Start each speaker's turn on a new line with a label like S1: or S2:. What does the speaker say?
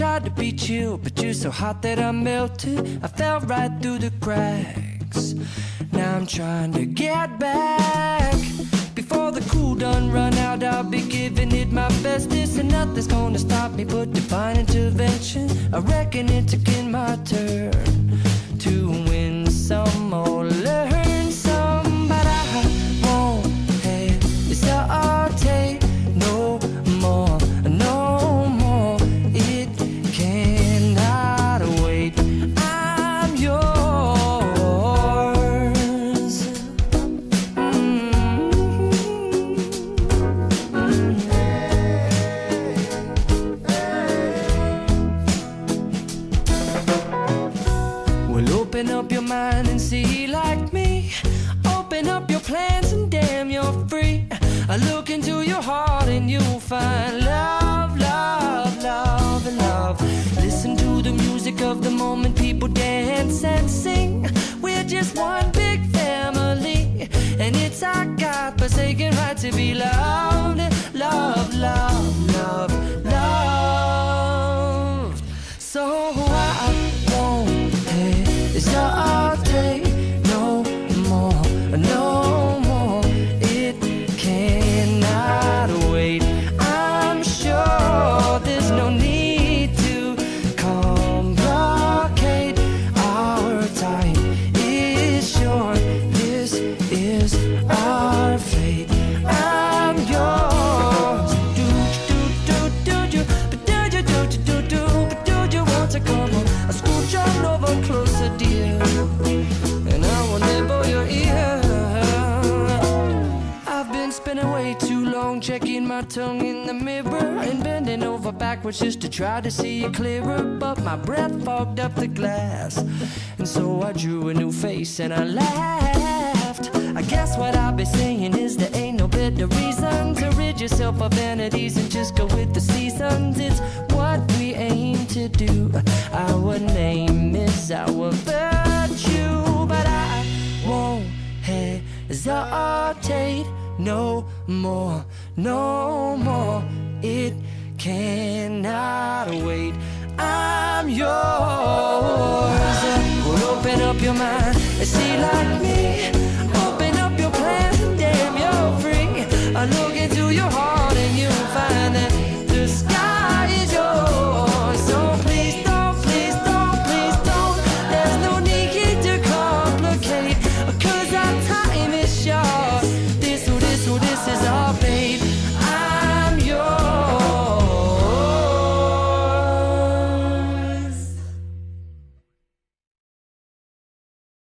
S1: tried to be chill, but you're so hot that I melted. I fell right through the cracks. Now I'm trying to get back. Before the cool done run out, I'll be giving it my bestest, and nothing's gonna stop me but divine intervention. I reckon it's again my turn to win some or learn some, but I won't hesitate no more, no more. It cannot wait. I'm yours. Well, open up your mind and see like me. Open up your plans and damn, you're free. I look into your heart and you'll find love, love, love, and love. Listen to the music of the moment, people dance and sing. We're just one big family, and it's our God-forsaken right to be loved. Love, love, love, loved. So I won't hesitate no more, no more. It cannot wait. I'm sure there's no need to complicate. Our time is short. This is our fate. I'm yours. Do you, but do you, but do you want to come on? I scooch on over closer, dear, and I will nibble your ear. I've been spending way too long checking my tongue in the mirror and bending over backwards just to try to see it clearer, but my breath fogged up the glass, and so I drew a new face and I laughed. I guess what I'll be saying is there ain't no better reason to rid yourself of vanities and just go with the seasons. It's what we aim to do. Our name is our virtue, but I won't hesitate no more, no more. It cannot wait. I'm yours. Well, open up your mind and see like me. Open up your plans and damn, you're free. I look into your heart and you'll find that